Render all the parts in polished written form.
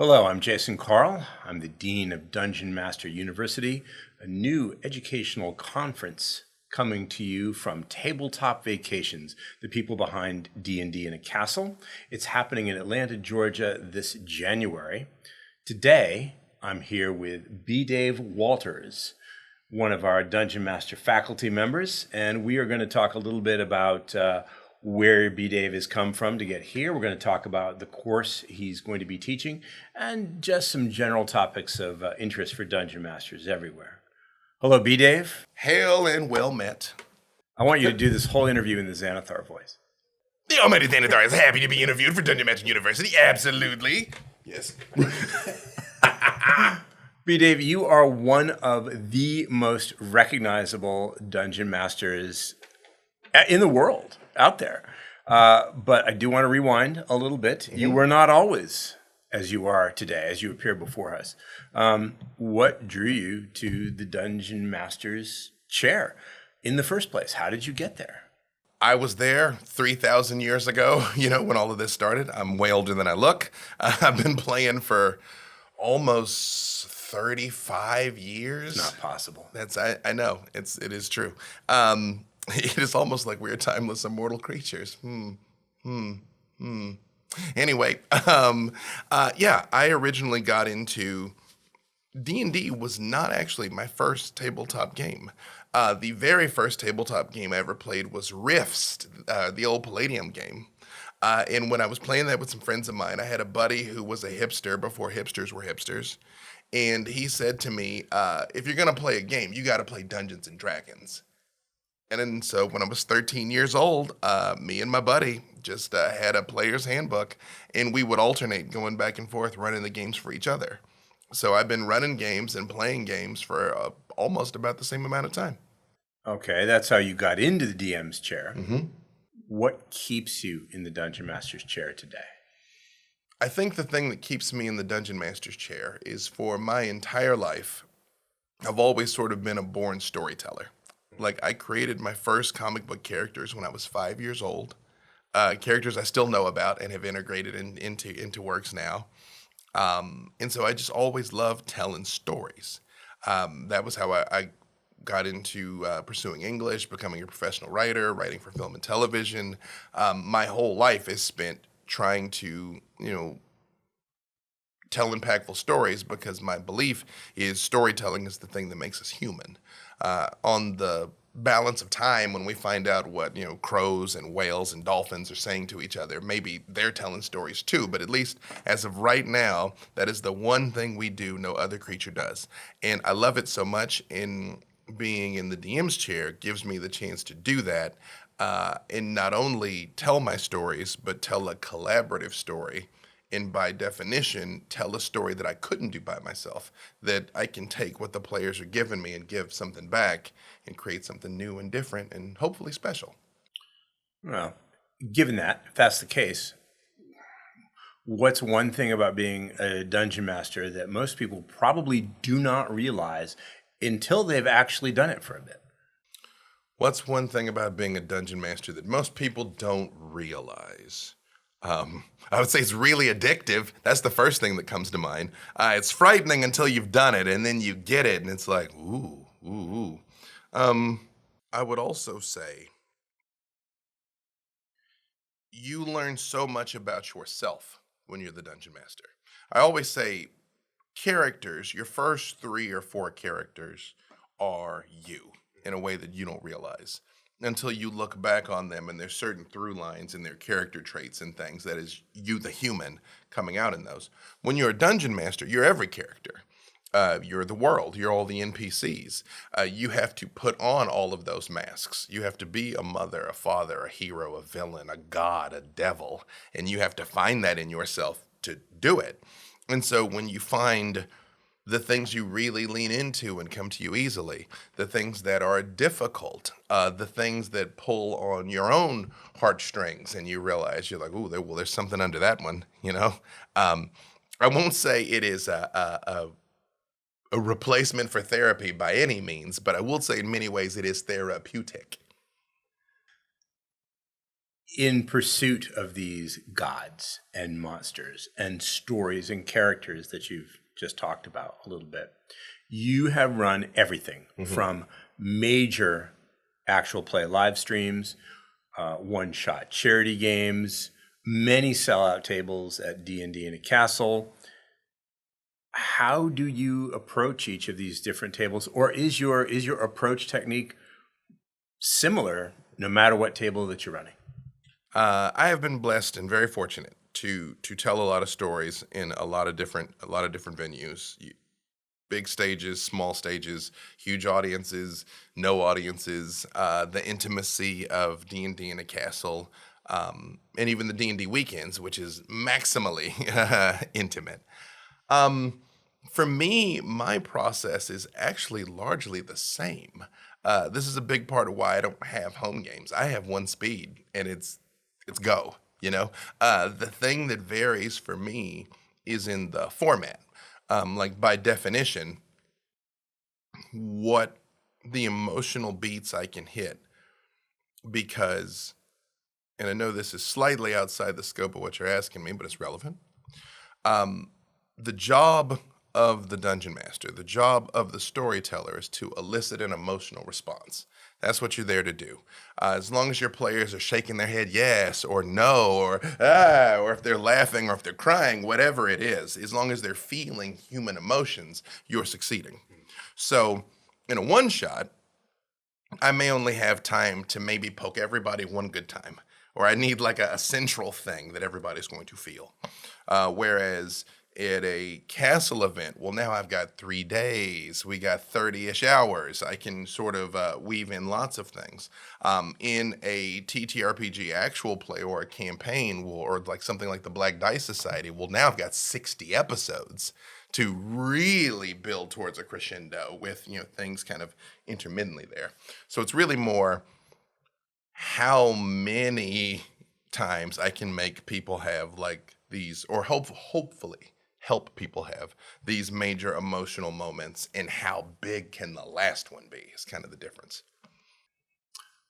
Hello, I'm Jason Carl. I'm the Dean of Dungeon Master University, a new educational conference coming to you from Tabletop Vacations, the people behind D&D in a Castle. It's happening in Atlanta, Georgia this January. Today, I'm here with B. Dave Walters, one of our Dungeon Master faculty members, and we are going to talk a little bit about where B. Dave has come from to get here. We're going to talk about the course he's going to be teaching and just some general topics of interest for Dungeon Masters everywhere. Hello, B. Dave. Hail and well met. I want you to do this whole interview in the Xanathar voice. The Almighty Xanathar is happy to be interviewed for Dungeon Master University. Absolutely. Yes. B. Dave, you are one of the most recognizable Dungeon Masters in the world out there. But I do want to rewind a little bit. You were not always as you are today, as you appear before us. What drew you to the Dungeon Master's chair in the first place? How did you get there? I was there 3,000 years ago, when all of this started. I'm way older than I look. I've been playing for almost 35 years. Not possible. I know. It is true. It is almost like we are timeless, immortal creatures. Anyway, I originally got into D&D was not actually my first tabletop game. The very first tabletop game I ever played was Rifts, the old Palladium game. And when I was playing that with some friends of mine, I had a buddy who was a hipster before hipsters were hipsters. And he said to me, if you're going to play a game, you got to play Dungeons and Dragons. And then, so when I was 13 years old, me and my buddy just had a player's handbook, and we would alternate going back and forth running the games for each other. So I've been running games and playing games for almost about the same amount of time. Okay, that's how you got into the DM's chair. Mm-hmm. What keeps you in the Dungeon Master's chair today? I think the thing that keeps me in the Dungeon Master's chair is for my entire life, I've always sort of been a born storyteller. Like, I created my first comic book characters when I was 5 years old. Characters I still know about and have integrated into works now. And so I just always loved telling stories. That was how I got into pursuing English, becoming a professional writer, writing for film and television. My whole life is spent trying to, tell impactful stories because my belief is storytelling is the thing that makes us human. On the balance of time, when we find out what, crows and whales and dolphins are saying to each other, maybe they're telling stories too, but at least as of right now, that is the one thing we do no other creature does. And I love it so much, in being in the DM's chair gives me the chance to do that, and not only tell my stories, but tell a collaborative story. And by definition, tell a story that I couldn't do by myself, that I can take what the players are giving me and give something back and create something new and different and hopefully special. Well, given that, if that's the case, what's one thing about being a Dungeon Master that most people probably do not realize until they've actually done it for a bit? What's one thing about being a Dungeon Master that most people don't realize? I would say it's really addictive. That's the first thing that comes to mind. It's frightening until you've done it, and then you get it, and it's like, ooh, ooh, ooh. I would also say you learn so much about yourself when you're the Dungeon Master. I always say characters, your first 3 or 4 characters are you in a way that you don't realize until you look back on them, and there's certain through lines in their character traits and things that is you, the human, coming out in those. When you're a Dungeon Master, you're every character. You're the world. You're all the NPCs. You have to put on all of those masks. You have to be a mother, a father, a hero, a villain, a god, a devil, and you have to find that in yourself to do it. And so when you find the things you really lean into and come to you easily, the things that are difficult, the things that pull on your own heartstrings, and you realize you're like, ooh, there's something under that one, I won't say it is a replacement for therapy by any means, but I will say in many ways it is therapeutic. in pursuit of these gods and monsters and stories and characters that you've just talked about a little bit, you have run everything from major actual play live streams, one-shot charity games, many sellout tables at D&D in a castle. How do you approach each of these different tables, or is your approach technique similar no matter what table that you're running? I have been blessed and very fortunate to tell a lot of stories in a lot of different venues. Big stages, small stages, huge audiences, no audiences, the intimacy of D&D in a castle, and even the D&D weekends, which is maximally intimate. For me, my process is actually largely the same. This is a big part of why I don't have home games. I have one speed, and it's go. The thing that varies for me is in the format. Like by definition, what the emotional beats I can hit, because, and I know this is slightly outside the scope of what you're asking me, but it's relevant. The job of the dungeon master, the job of the storyteller is to elicit an emotional response. That's what you're there to do. As long as your players are shaking their head yes or no or or if they're laughing or if they're crying, whatever it is, as long as they're feeling human emotions, you're succeeding. So in a one shot, I may only have time to maybe poke everybody one good time, or I need like a central thing that everybody's going to feel. Whereas at a castle event, well, now I've got 3 days. We got 30-ish hours. I can sort of weave in lots of things. In a TTRPG actual play or a campaign, or like something like the Black Dice Society, well, now I've got 60 episodes to really build towards a crescendo with, things kind of intermittently there. So it's really more how many times I can make people have like these, or hopefully help people have these major emotional moments, and how big can the last one be is kind of the difference.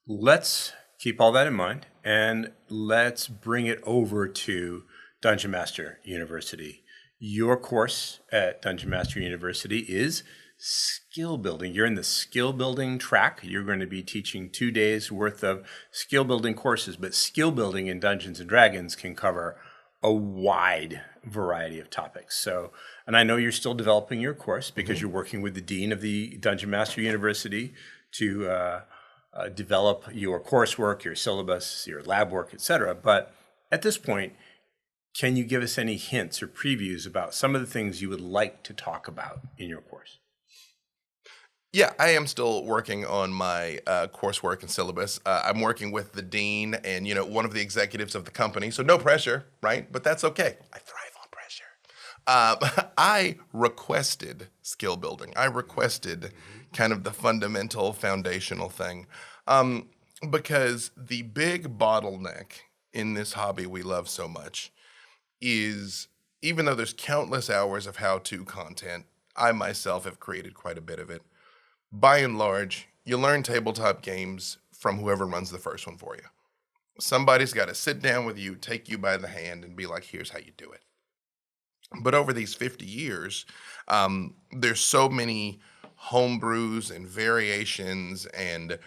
Let's keep all that in mind, and let's bring it over to Dungeon Master University. Your course at Dungeon Master University is skill building. You're in the skill building track. You're going to be teaching 2 days worth of skill building courses, but skill building in Dungeons and Dragons can cover a wide variety of topics. So, and I know you're still developing your course because you're working with the dean of the Dungeon Master University to develop your coursework, your syllabus, your lab work, etc. But at this point, can you give us any hints or previews about some of the things you would like to talk about in your course? Yeah, I am still working on my coursework and syllabus. I'm working with the dean and, one of the executives of the company. So no pressure, right? But that's okay. I thrive on pressure. I requested skill building. I requested kind of the fundamental foundational thing, because the big bottleneck in this hobby we love so much is, even though there's countless hours of how-to content, I myself have created quite a bit of it. By and large, you learn tabletop games from whoever runs the first one for you. Somebody's got to sit down with you, take you by the hand, and be like, here's how you do it. But over these 50 years, there's so many homebrews and variations and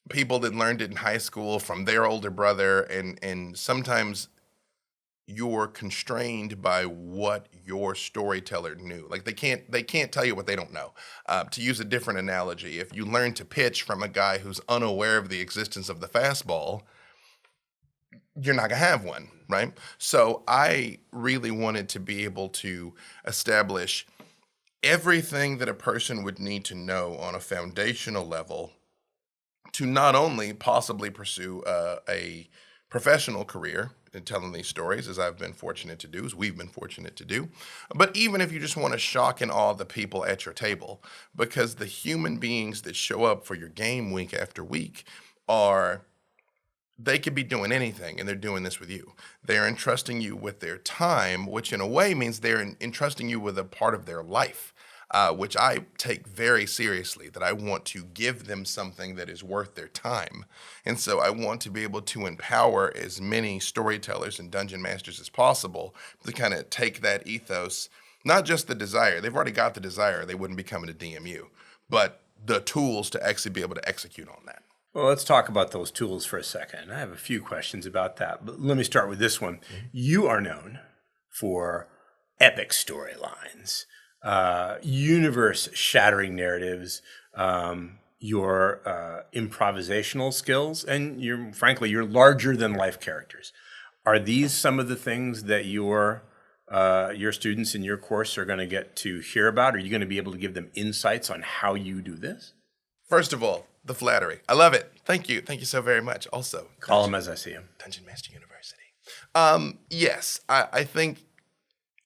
people that learned it in high school from their older brother, and sometimes you're constrained by what your storyteller knew. Like they can't tell you what they don't know. To use a different analogy, if you learn to pitch from a guy who's unaware of the existence of the fastball, you're not gonna have one, right? So I really wanted to be able to establish everything that a person would need to know on a foundational level to not only possibly pursue a professional career in telling these stories, as I've been fortunate to do, as we've been fortunate to do, but even if you just want to shock and awe the people at your table, because the human beings that show up for your game week after week they could be doing anything, and they're doing this with you. They're entrusting you with their time, which in a way means they're entrusting you with a part of their life. which I take very seriously, that I want to give them something that is worth their time. And so I want to be able to empower as many storytellers and dungeon masters as possible to kind of take that ethos, not just the desire. They've already got the desire. They wouldn't be coming to DMU, but the tools to actually be able to execute on that. Well, let's talk about those tools for a second. I have a few questions about that, but let me start with this one. You are known for epic storylines, universe-shattering narratives, your improvisational skills, and frankly, your larger-than-life characters. Are these some of the things that your students in your course are going to get to hear about? Are you going to be able to give them insights on how you do this? First of all, the flattery. I love it. Thank you. Thank you so very much. Also, Call them as I see them. Dungeon Master University. Yes, I think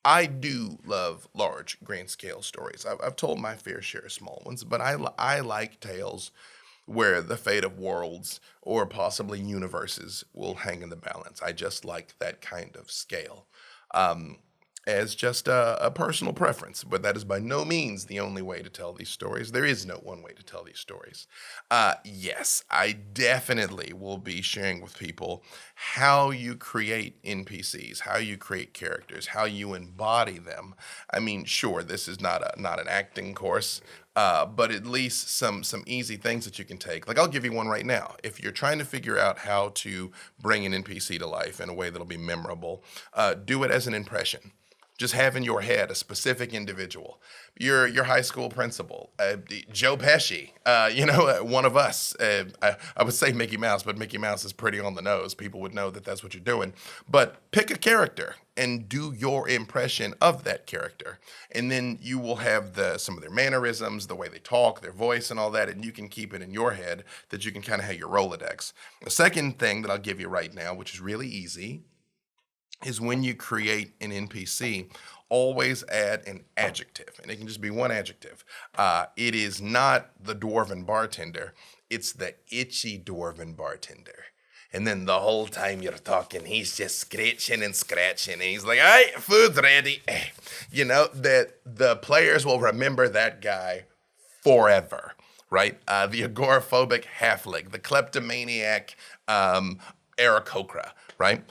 I do love large, grand scale stories. I've told my fair share of small ones, but I like tales where the fate of worlds or possibly universes will hang in the balance. I just like that kind of scale. As just a personal preference, but that is by no means the only way to tell these stories. There is no one way to tell these stories. Yes, I definitely will be sharing with people how you create NPCs, how you create characters, how you embody them. I mean, sure, this is not an acting course, but at least some easy things that you can take. Like, I'll give you one right now. If you're trying to figure out how to bring an NPC to life in a way that'll be memorable, do it as an impression. Just have in your head a specific individual, your high school principal, Joe Pesci, one of us. I would say Mickey Mouse, but Mickey Mouse is pretty on the nose. People would know that that's what you're doing. But pick a character and do your impression of that character. And then you will have some of their mannerisms, the way they talk, their voice and all that, and you can keep it in your head that you can kind of have your Rolodex. The second thing that I'll give you right now, which is really easy, is when you create an NPC, always add an adjective. And it can just be one adjective. It is not the dwarven bartender. It's the itchy dwarven bartender. And then the whole time you're talking, he's just scratching and scratching. And he's like, "Hey, food's ready." That the players will remember that guy forever, right? The agoraphobic halfling, the kleptomaniac Aarakocra, right?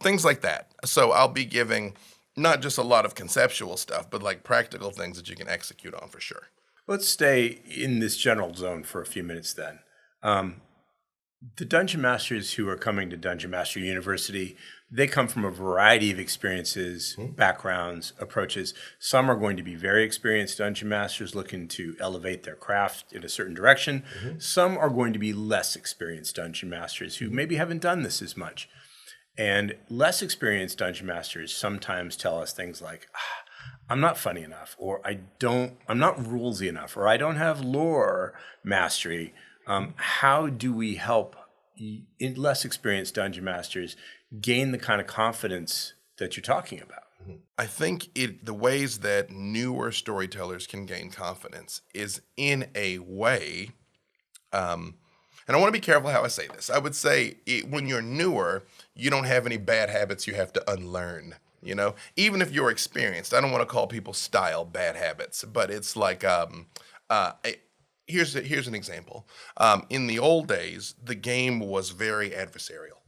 Things like that. So I'll be giving not just a lot of conceptual stuff, but like practical things that you can execute on for sure. Let's stay in this general zone for a few minutes then. The Dungeon Masters who are coming to Dungeon Master University, they come from a variety of experiences, backgrounds, approaches. Some are going to be very experienced Dungeon Masters looking to elevate their craft in a certain direction. Some are going to be less experienced Dungeon Masters who maybe haven't done this as much. And less experienced Dungeon Masters sometimes tell us things like, I'm not funny enough, or I'm not rulesy enough, or I don't have lore mastery. How do we help less experienced Dungeon Masters gain the kind of confidence that you're talking about? I think the ways that newer storytellers can gain confidence is in a way, and I want to be careful how I say this. I would say when you're newer, you don't have any bad habits you have to unlearn. Even if you're experienced, I don't want to call people's style bad habits, but it's like, here's an example. In the old days, the game was very adversarial.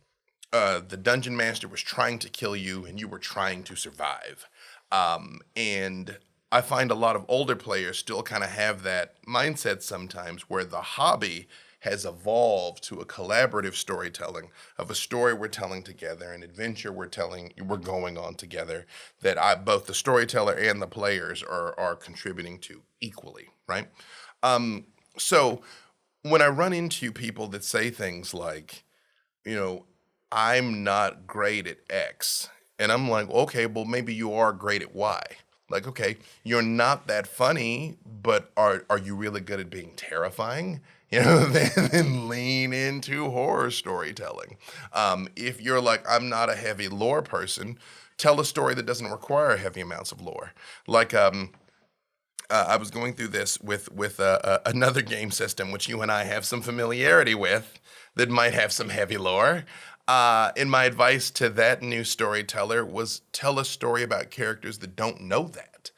The dungeon master was trying to kill you, and you were trying to survive. And I find a lot of older players still kind of have that mindset sometimes, where the hobby has evolved to a collaborative storytelling of a story we're telling together, an adventure we're going on together, that both the storyteller and the players are contributing to equally, right? So when I run into people that say things like, I'm not great at X, and I'm like, okay, well, maybe you are great at Y. Like, okay, you're not that funny, but are you really good at being terrifying? Then lean into horror storytelling. If you're like, I'm not a heavy lore person, tell a story that doesn't require heavy amounts of lore. Like, I was going through this with another game system, which you and I have some familiarity with, that might have some heavy lore. And my advice to that new storyteller was tell a story about characters that don't know that.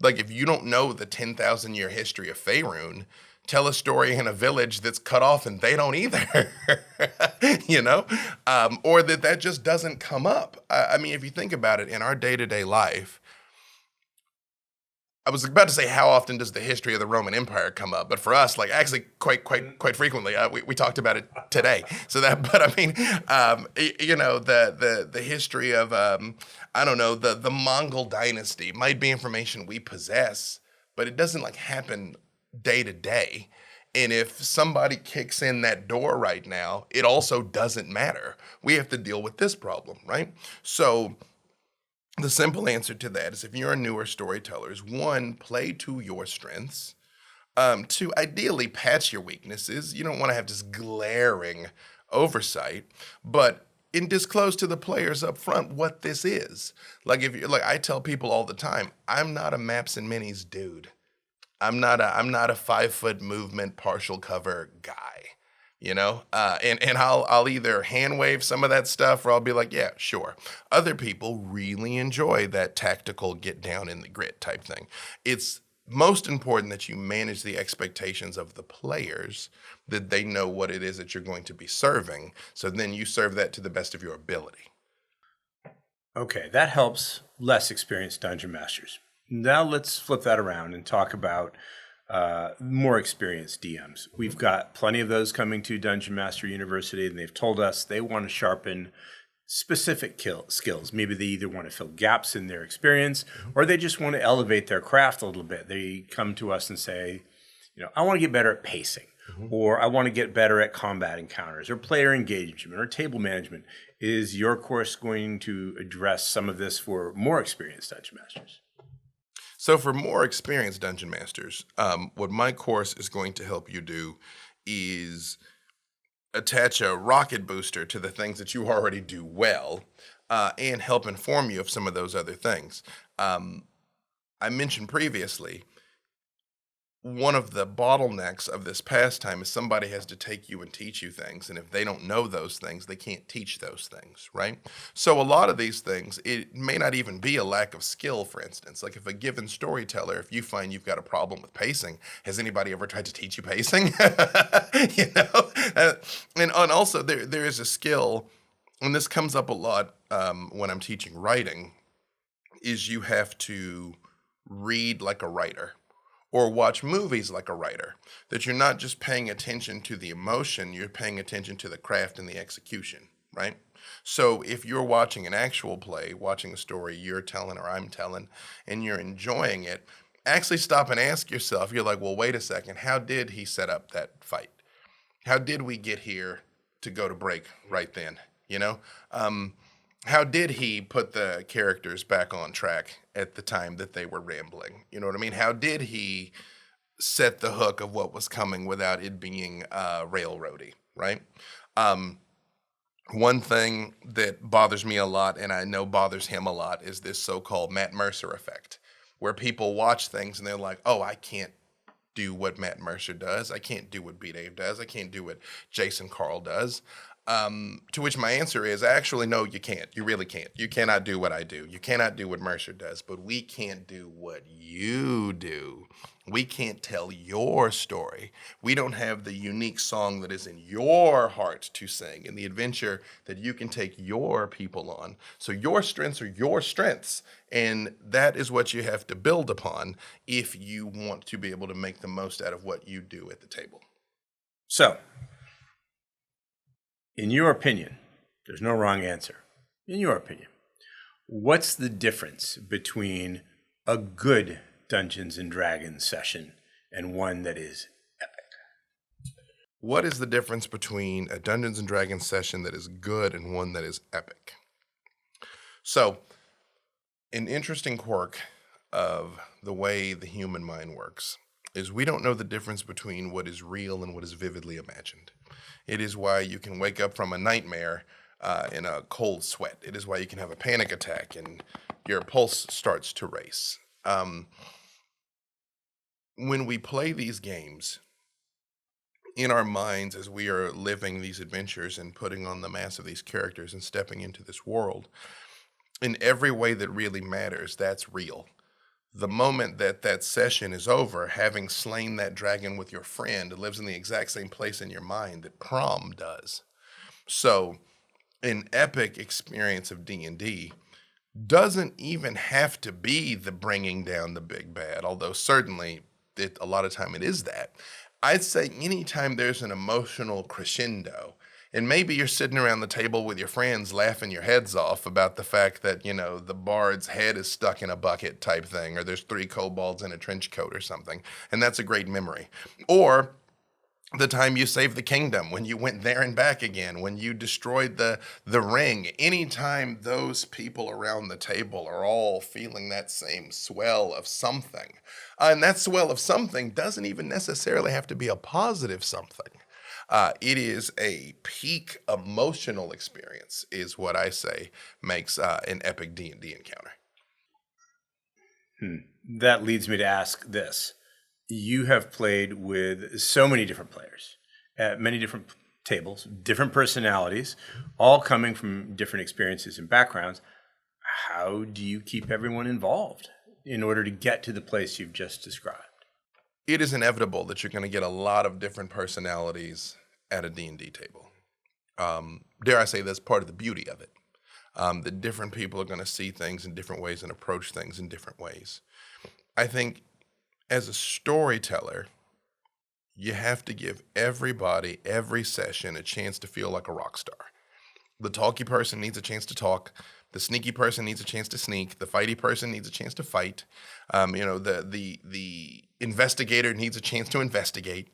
Like, if you don't know the 10,000 year history of Faerun, tell a story in a village that's cut off and they don't either, you know? Or that just doesn't come up. I mean, if you think about it in our day to day life, I was about to say, how often does the history of the Roman Empire come up? But for us, like actually quite frequently. We talked about it today. So that, but I mean, you know, the history of I don't know, the Mongol dynasty might be information we possess, but it doesn't like happen day to day. And if somebody kicks in that door right now, it also doesn't matter. We have to deal with this problem, right? So the simple answer to that is if you're a newer storyteller, is one, play to your strengths. Two, ideally patch your weaknesses. You don't want to have this glaring oversight, but disclose to the players up front what this is. Like if you're like I tell people all the time, I'm not a maps and minis dude. I'm not a 5 foot movement partial cover guy, you know? And I'll either hand wave some of that stuff or I'll be like, yeah, sure. Other people really enjoy that tactical get down in the grit type thing. It's most important that you manage the expectations of the players, that they know what it is that you're going to be serving. So then you serve that to the best of your ability. Okay, that helps less experienced dungeon masters. Now let's flip that around and talk about more experienced DMs. We've got plenty of those coming to Dungeon Master University, and they've told us they want to sharpen specific skills. Maybe they either want to fill gaps in their experience or they just want to elevate their craft a little bit. They come to us and say, you know, I want to get better at pacing, or I want to get better at combat encounters or player engagement or table management. Is your course going to address some of this for more experienced dungeon masters? So for more experienced dungeon masters, what my course is going to help you do is attach a rocket booster to the things that you already do well, and help inform you of some of those other things. I mentioned previously, one of the bottlenecks of this pastime is somebody has to take you and teach you things. And if they don't know those things, they can't teach those things, right? So a lot of these things, it may not even be a lack of skill, for instance. Like if a given storyteller, if you find you've got a problem with pacing, has anybody ever tried to teach you pacing? You know? And also there is a skill, and this comes up a lot when I'm teaching writing, is you have to read like a writer or watch movies like a writer, that you're not just paying attention to the emotion, you're paying attention to the craft and the execution, right? So if you're watching an actual play, watching a story you're telling or I'm telling, and you're enjoying it, actually stop and ask yourself, you're like, well, wait a second, how did he set up that fight? How did we get here to go to break right then, you know? How did he put the characters back on track at the time that they were rambling? You know what I mean? How did he set the hook of what was coming without it being railroady, right? One thing that bothers me a lot, and I know bothers him a lot, is this so-called Matt Mercer effect, where people watch things and they're like, oh, I can't do what Matt Mercer does. I can't do what B. Dave does. I can't do what Jason Carl does. To which my answer is actually, no, you can't. You really can't. You cannot do what I do. You cannot do what Mercer does, but we can't do what you do. We can't tell your story. We don't have the unique song that is in your heart to sing and the adventure that you can take your people on. So your strengths are your strengths, and that is what you have to build upon if you want to be able to make the most out of what you do at the table. So, in your opinion, there's no wrong answer. In your opinion, what's the difference between a good Dungeons and Dragons session and one that is epic? What is the difference between a Dungeons and Dragons session that is good and one that is epic? So, an interesting quirk of the way the human mind works is we don't know the difference between what is real and what is vividly imagined. It is why you can wake up from a nightmare in a cold sweat. It is why you can have a panic attack and your pulse starts to race. When we play these games in our minds as we are living these adventures and putting on the mask of these characters and stepping into this world, in every way that really matters, that's real. the moment that that session is over, having slain that dragon with your friend, it lives in the exact same place in your mind that prom does. So an epic experience of D&D doesn't even have to be the bringing down the big bad, although certainly a lot of time it is that. I'd say anytime there's an emotional crescendo, and maybe you're sitting around the table with your friends laughing your heads off about the fact that, the bard's head is stuck in a bucket type thing, or there's 3 kobolds in a trench coat or something, and that's a great memory. Or the time you saved the kingdom, when you went there and back again, when you destroyed the ring, anytime those people around the table are all feeling that same swell of something, and that swell of something doesn't even necessarily have to be a positive something. It is a peak emotional experience, is what I say makes an epic D&D encounter. That leads me to ask this. You have played with so many different players at many different tables, different personalities, all coming from different experiences and backgrounds. How do you keep everyone involved in order to get to the place you've just described? It is inevitable that you're going to get a lot of different personalities at a D&D table. Dare I say that's part of the beauty of it. That different people are going to see things in different ways and approach things in different ways. I think as a storyteller, you have to give everybody, every session, a chance to feel like a rock star. The talky person needs a chance to talk. The sneaky person needs a chance to sneak. The fighty person needs a chance to fight. The investigator needs a chance to investigate.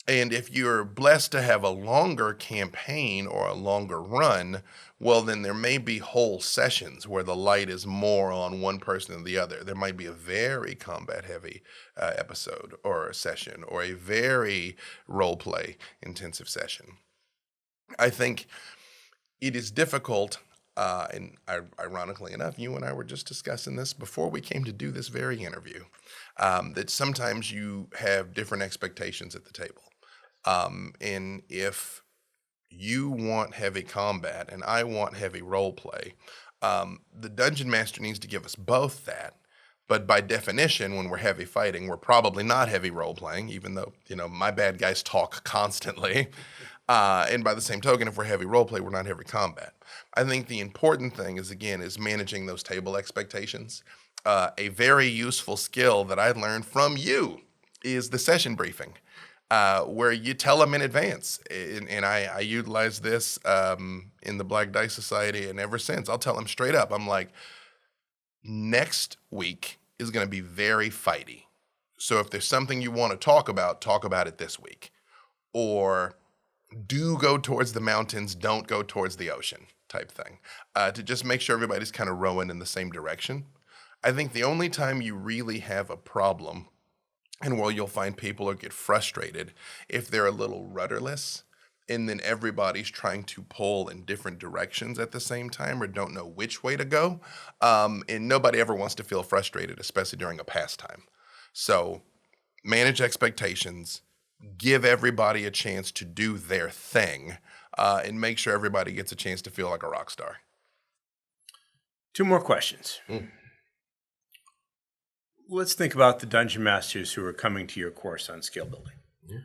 And if you're blessed to have a longer campaign or a longer run, well, then there may be whole sessions where the light is more on one person than the other. There might be a very combat-heavy episode or a session, or a very role-play intensive session. I think it is difficult, and ironically enough, you and I were just discussing this before we came to do this very interview, that sometimes you have different expectations at the table. And if you want heavy combat and I want heavy role play, the dungeon master needs to give us both that. But by definition, when we're heavy fighting, we're probably not heavy role playing, even though, my bad guys talk constantly. And by the same token, if we're heavy role play, we're not heavy combat. I think the important thing is managing those table expectations. A very useful skill that I learned from you is the session briefing. Where you tell them in advance. And I utilize this in the Black Dice Society, and ever since, I'll tell them straight up. I'm like, next week is going to be very fighty. So if there's something you want to talk about it this week. Or do go towards the mountains, don't go towards the ocean type thing. To just make sure everybody's kind of rowing in the same direction. I think the only time you really have a problem, and where you'll find people get frustrated, if they're a little rudderless, and then everybody's trying to pull in different directions at the same time or don't know which way to go. And nobody ever wants to feel frustrated, especially during a pastime. So manage expectations, give everybody a chance to do their thing, and make sure everybody gets a chance to feel like a rock star. 2 more questions. Let's think about the dungeon masters who are coming to your course on skill building. Yeah.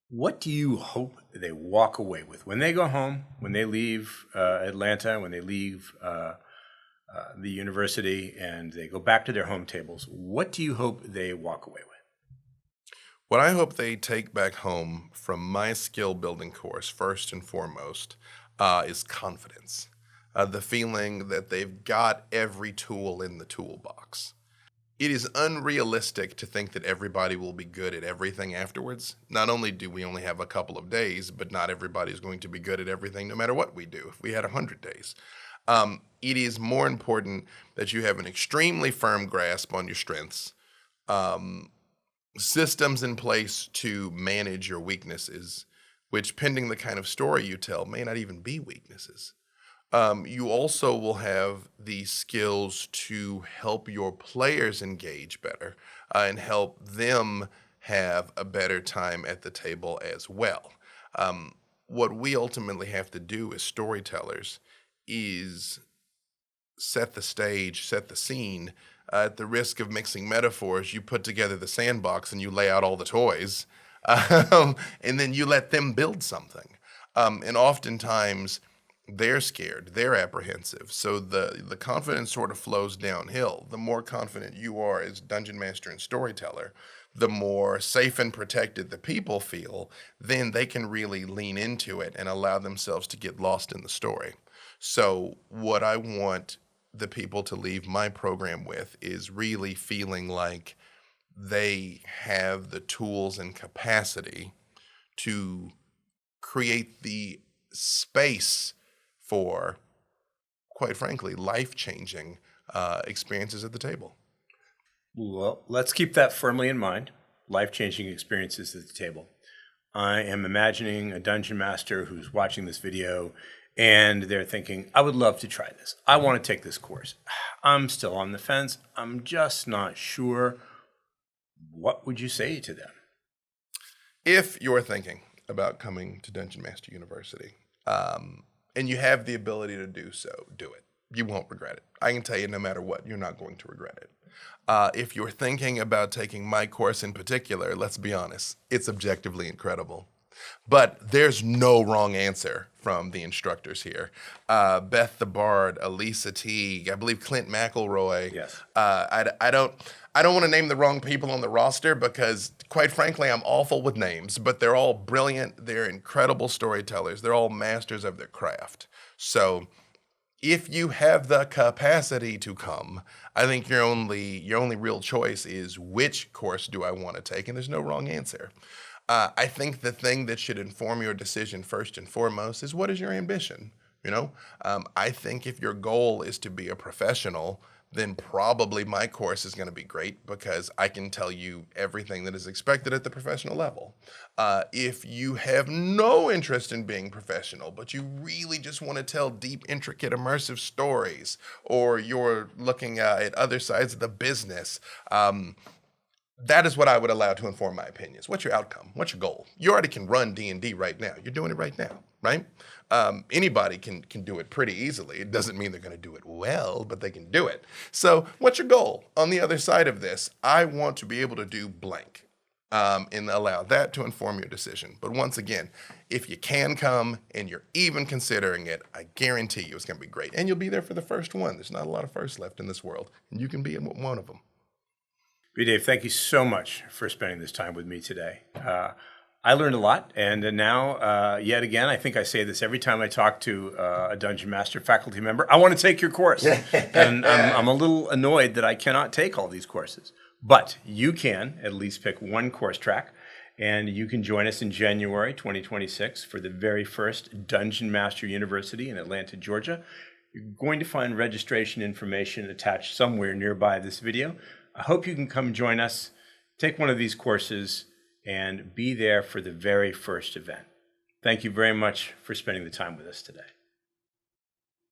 What do you hope they walk away with when they go home, when they leave Atlanta, when they leave the university and they go back to their home tables? What do you hope they walk away with? What I hope they take back home from my skill building course, first and foremost, is confidence. The feeling that they've got every tool in the toolbox. It is unrealistic to think that everybody will be good at everything afterwards. Not only do we only have a couple of days, but not everybody is going to be good at everything no matter what we do if we had 100 days. It is more important that you have an extremely firm grasp on your strengths, systems in place to manage your weaknesses, which, pending the kind of story you tell, may not even be weaknesses. You also will have the skills to help your players engage better and help them have a better time at the table as well. What we ultimately have to do as storytellers is set the stage, set the scene, At the risk of mixing metaphors, you put together the sandbox and you lay out all the toys, and then you let them build something. And oftentimes, they're scared, they're apprehensive. So the confidence sort of flows downhill. The more confident you are as dungeon master and storyteller, the more safe and protected the people feel, then they can really lean into it and allow themselves to get lost in the story. So what I want the people to leave my program with is really feeling like they have the tools and capacity to create the space for, quite frankly, life-changing experiences at the table. Well, let's keep that firmly in mind. Life-changing experiences at the table. I am imagining a dungeon master who's watching this video and they're thinking, I would love to try this. I want to take this course. I'm still on the fence. I'm just not sure. What would you say to them? If you're thinking about coming to Dungeon Master University, and you have the ability to do so, do it. You won't regret it. I can tell you no matter what, you're not going to regret it. If you're thinking about taking my course in particular, let's be honest, it's objectively incredible. But there's no wrong answer from the instructors here. Beth the Bard, Elisa Teague, I believe Clint McElroy. Yes. I don't want to name the wrong people on the roster because, quite frankly, I'm awful with names. But they're all brilliant. They're incredible storytellers. They're all masters of their craft. So if you have the capacity to come, I think your only real choice is which course do I want to take, and there's no wrong answer. I think the thing that should inform your decision first and foremost is what is your ambition? I think if your goal is to be a professional, then probably my course is going to be great because I can tell you everything that is expected at the professional level. If you have no interest in being professional, but you really just want to tell deep, intricate, immersive stories, or you're looking at other sides of the business, that is what I would allow to inform my opinions. What's your outcome? What's your goal? You already can run D&D right now. You're doing it right now, right? Anybody can do it pretty easily. It doesn't mean they're going to do it well, but they can do it. So what's your goal? On the other side of this, I want to be able to do blank and allow that to inform your decision. But once again, if you can come and you're even considering it, I guarantee you it's going to be great. And you'll be there for the first one. There's not a lot of firsts left in this world, and you can be one of them. B. Dave, thank you so much for spending this time with me today. I learned a lot, and now, yet again, I think I say this every time I talk to a Dungeon Master faculty member, I want to take your course. And I'm a little annoyed that I cannot take all these courses. But you can at least pick one course track, and you can join us in January 2026 for the very first Dungeon Master University in Atlanta, Georgia. You're going to find registration information attached somewhere nearby this video. I hope you can come join us, take one of these courses, and be there for the very first event. Thank you very much for spending the time with us today.